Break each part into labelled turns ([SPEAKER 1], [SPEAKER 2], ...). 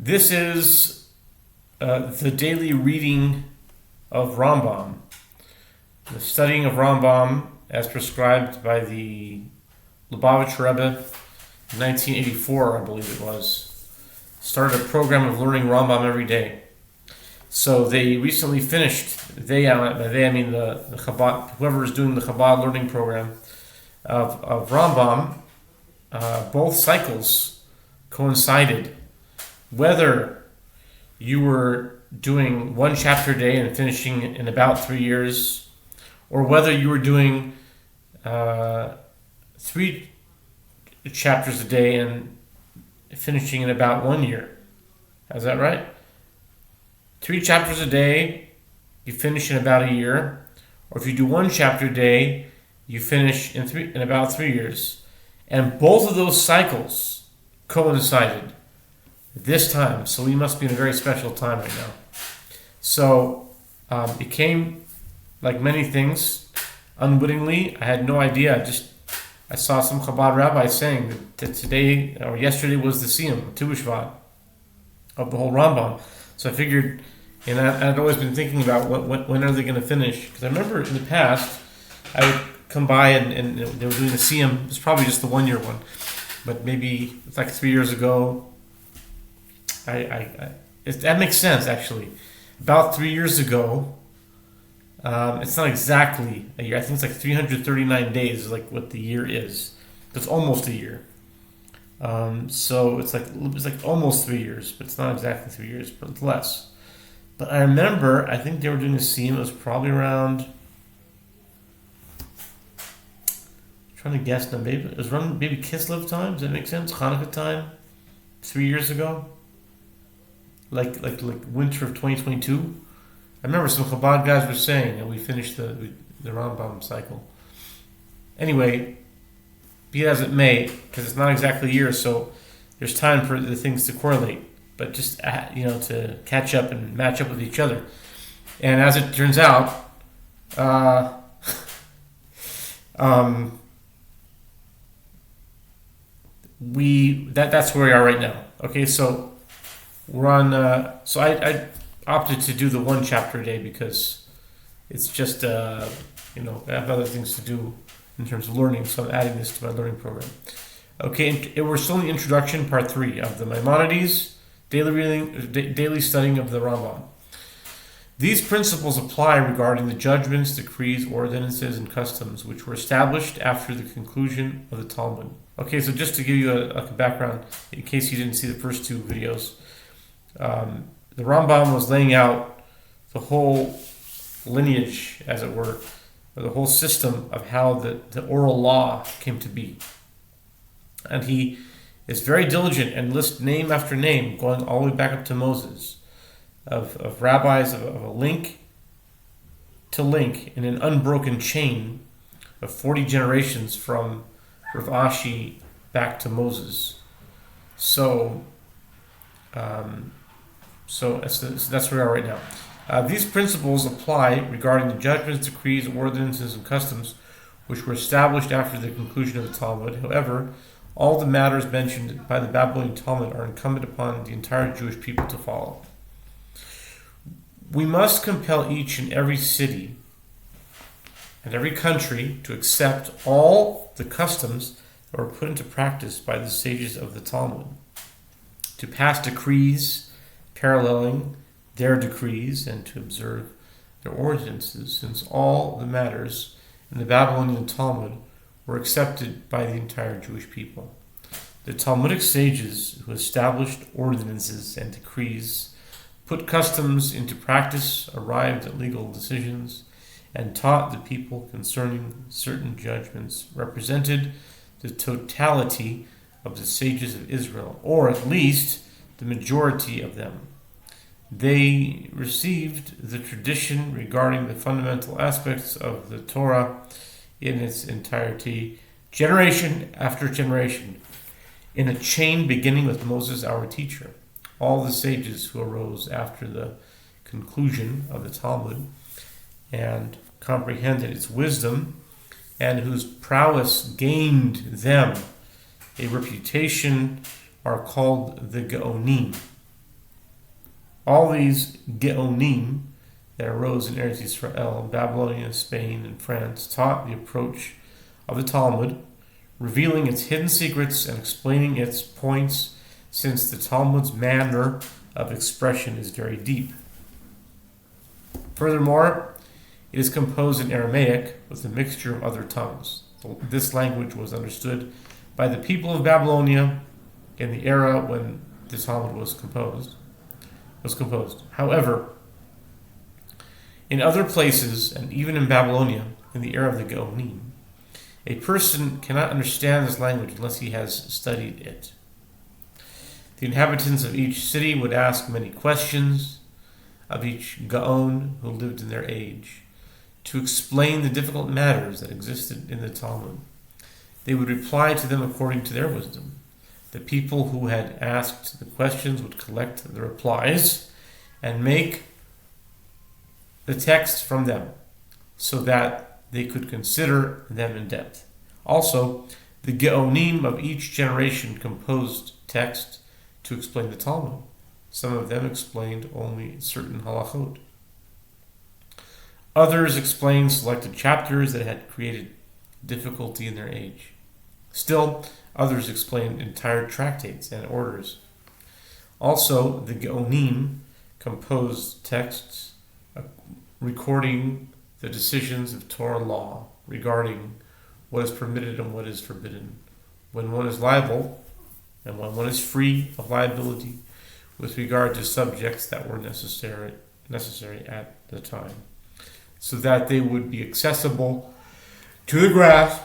[SPEAKER 1] This is the daily reading of RAMBAM, the studying of RAMBAM as prescribed by the Lubavitch Rebbe in 1984, I believe it was. Started a program of learning RAMBAM every day. So they recently finished, by they I mean the Chabad, whoever is doing the Chabad learning program of RAMBAM, both cycles coincided. Whether you were doing one chapter a day and finishing in about 3 years, or whether you were doing 3 chapters a day and finishing in about 1 year. Is that right? 3 chapters a day, you finish in about a year, or if you do 1 chapter a day, you finish in about 3 years. And both of those cycles coincided this time, so we must be in a very special time right now. So it came like many things unwittingly. I had no idea. I saw some Chabad rabbis saying that today or yesterday was the Siyum, Tu B'Shvat, of the whole Rambam. So I figured, and I'd always been thinking about when are they going to finish? Because I remember in the past I would come by and they were doing the Siyum. It's probably just the 1 year one, but maybe it's like 3 years ago. That makes sense actually. About 3 years ago, it's not exactly a year. I think it's like 339 days is like what the year is. It's almost a year. So it's like almost 3 years, but it's not exactly 3 years, but it's less. But I remember, I think they were doing a scene. It was probably around. I'm trying to guess now. Maybe it was around maybe Kislev time. Does that make sense? Hanukkah time, 3 years ago. Like winter of 2022. I remember some Chabad guys were saying that we finished the Rambam cycle. Anyway, be it as it may, because it's not exactly a year, so there's time for the things to correlate, but just to catch up and match up with each other. And as it turns out, that's where we are right now. Okay, so we're on. So I opted to do the 1 chapter a day because it's just I have other things to do in terms of learning, so I'm adding this to my learning program. Okay, we're still in the introduction, part 3 of the Maimonides daily reading, daily studying of the Rambam. These principles apply regarding the judgments, decrees, ordinances, and customs which were established after the conclusion of the Talmud. Okay, so just to give you a background, in case you didn't see the first 2 videos, the Rambam was laying out the whole lineage, as it were, or the whole system of how the oral law came to be. And he is very diligent and lists name after name, going all the way back up to Moses, of rabbis, of a link to link in an unbroken chain of 40 generations from Rav Ashi back to Moses. So that's where we are right now. These principles apply regarding the judgments, decrees, ordinances, and customs which were established after the conclusion of the Talmud. However, all the matters mentioned by the Babylonian Talmud are incumbent upon the entire Jewish people to follow. We must compel each and every city and every country to accept all the customs that were put into practice by the sages of the Talmud, to pass decrees paralleling their decrees and to observe their ordinances, since all the matters in the Babylonian Talmud were accepted by the entire Jewish people. The Talmudic sages who established ordinances and decrees, put customs into practice, arrived at legal decisions, and taught the people concerning certain judgments, represented the totality of the sages of Israel, or at least the majority of them. They received the tradition regarding the fundamental aspects of the Torah in its entirety, generation after generation, in a chain beginning with Moses, our teacher. All the sages who arose after the conclusion of the Talmud and comprehended its wisdom, and whose prowess gained them a reputation, are called the Gaonim. All these Geonim that arose in Eretz Israel, Babylonia, Spain, and France taught the approach of the Talmud, revealing its hidden secrets and explaining its points, since the Talmud's manner of expression is very deep. Furthermore, it is composed in Aramaic with a mixture of other tongues. This language was understood by the people of Babylonia in the era when the Talmud was composed. However, in other places, and even in Babylonia, in the era of the Geonim, a person cannot understand this language unless he has studied it. The inhabitants of each city would ask many questions of each Gaon who lived in their age to explain the difficult matters that existed in the Talmud. They would reply to them according to their wisdom. The people who had asked the questions would collect the replies and make the text from them so that they could consider them in depth. Also, the Geonim of each generation composed text to explain the Talmud. Some of them explained only certain halachot. Others explained selected chapters that had created difficulty in their age. Still, others explained entire tractates and orders. Also, the Geonim composed texts recording the decisions of Torah law regarding what is permitted and what is forbidden, when one is liable and when one is free of liability with regard to subjects that were necessary at the time, so that they would be accessible to the grasp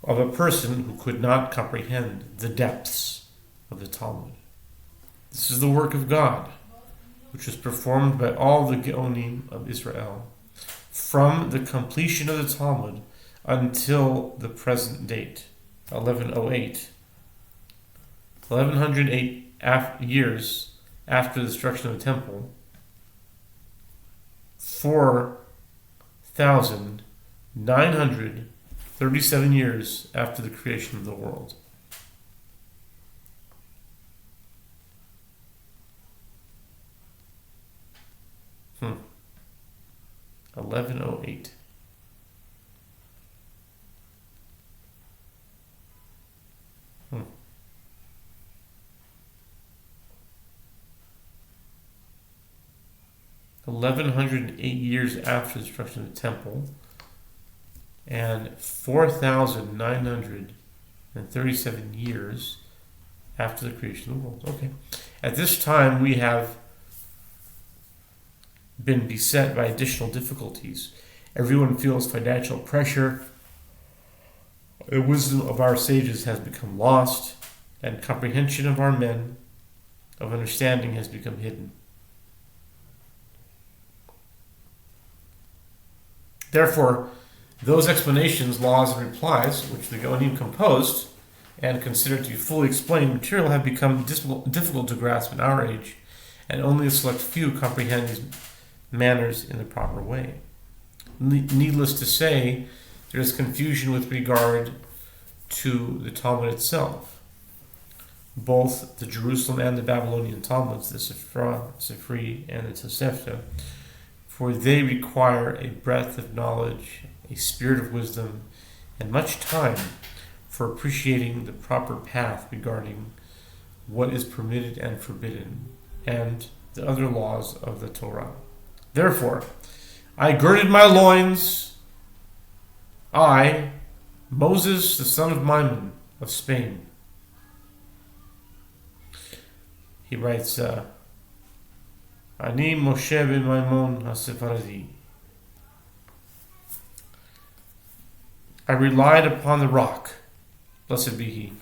[SPEAKER 1] of a person who could not comprehend the depths of the Talmud. This is the work of God, which was performed by all the Geonim of Israel from the completion of the Talmud until the present date, 1108. 1108 years after the destruction of the temple, 4,937 years after the creation of the world. Hmm. 1108. Hmm. 1108 years after the destruction of the temple, and 4,937 years after the creation of the world. Okay. At this time, we have been beset by additional difficulties. Everyone feels financial pressure. The wisdom of our sages has become lost, and comprehension of our men of understanding has become hidden. Therefore, those explanations, laws, and replies, which the Geonim composed and considered to be fully explained material, have become difficult to grasp in our age, and only a select few comprehend these manners in the proper way. Needless to say, there is confusion with regard to the Talmud itself. Both the Jerusalem and the Babylonian Talmuds, the Sifri, and the Tosefta, for they require a breadth of knowledge, a spirit of wisdom, and much time for appreciating the proper path regarding what is permitted and forbidden, and the other laws of the Torah. Therefore, I girded my loins, I, Moses, the son of Maimon of Spain. He writes, Ani Moshe ben Maimon HaSefaradi. I relied upon the rock, blessed be he.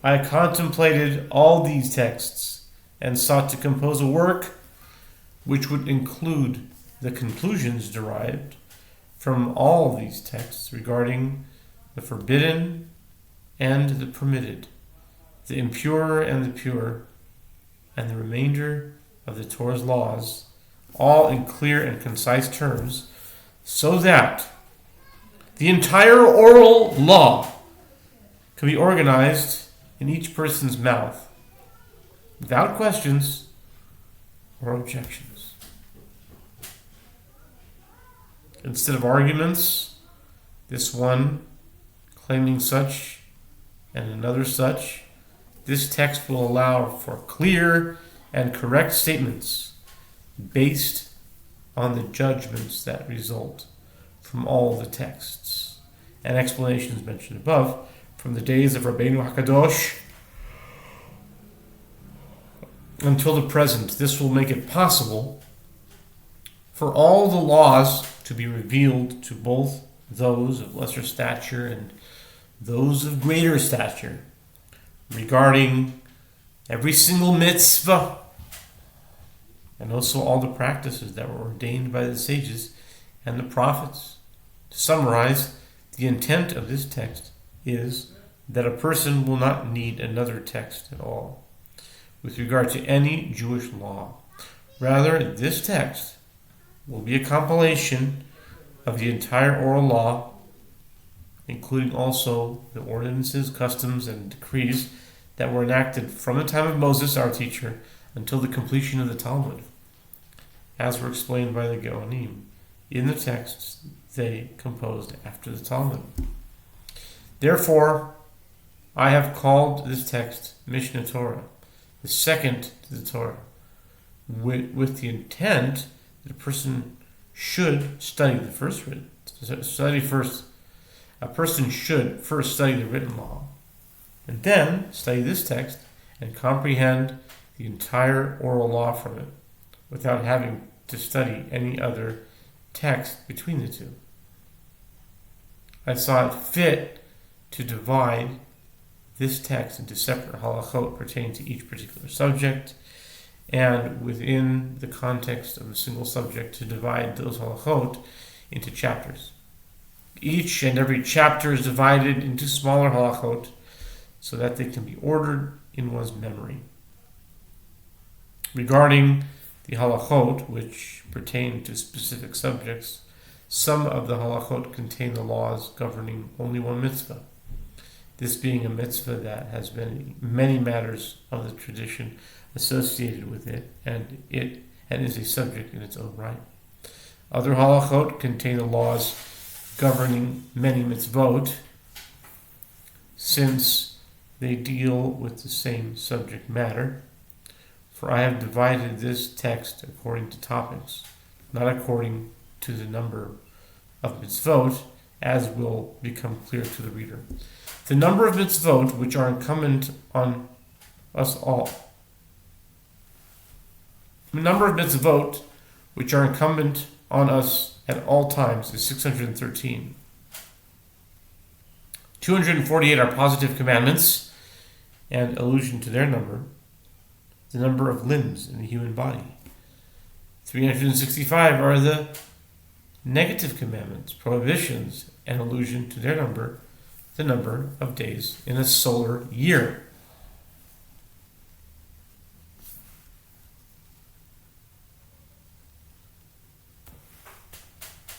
[SPEAKER 1] I contemplated all these texts and sought to compose a work which would include the conclusions derived from all these texts regarding the forbidden and the permitted, the impure and the pure, and the remainder of the Torah's laws, all in clear and concise terms, so that the entire oral law can be organized in each person's mouth, without questions or objections. Instead of arguments, this one claiming such and another such, this text will allow for clear and correct statements based on the judgments that result from all the texts and explanations mentioned above from the days of Rabbeinu HaKadosh until the present. This will make it possible for all the laws to be revealed to both those of lesser stature and those of greater stature regarding every single mitzvah and also all the practices that were ordained by the sages and the prophets. To summarize, the intent of this text is that a person will not need another text at all with regard to any Jewish law. Rather, this text will be a compilation of the entire oral law, including also the ordinances, customs, and decrees that were enacted from the time of Moses, our teacher, until the completion of the Talmud, as were explained by the Geonim in the texts they composed after the Talmud. Therefore, I have called this text Mishnah Torah, the second to the Torah, with the intent that a person should study the first written. A person should first study the written law, and then study this text and comprehend the entire oral law from it, without having to study any other text between the two. I saw it fit to divide this text into separate halachot pertaining to each particular subject, and within the context of a single subject to divide those halachot into chapters. Each and every chapter is divided into smaller halachot so that they can be ordered in one's memory. Regarding the halachot, which pertain to specific subjects, some of the halachot contain the laws governing only one mitzvah, this being a mitzvah that has many matters of the tradition associated with it, and is a subject in its own right. Other halachot contain the laws governing many mitzvot, since they deal with the same subject matter. For I have divided this text according to topics, not according to the number of mitzvot, as will become clear to the reader. The number of mitzvot which are incumbent on us all. The number of mitzvot which are incumbent on us at all times is 613. 248 are positive commandments, and allusion to their number, the number of limbs in the human body. 365 are the negative commandments, prohibitions, and allusion to their number, the number of days in a solar year.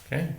[SPEAKER 1] Okay.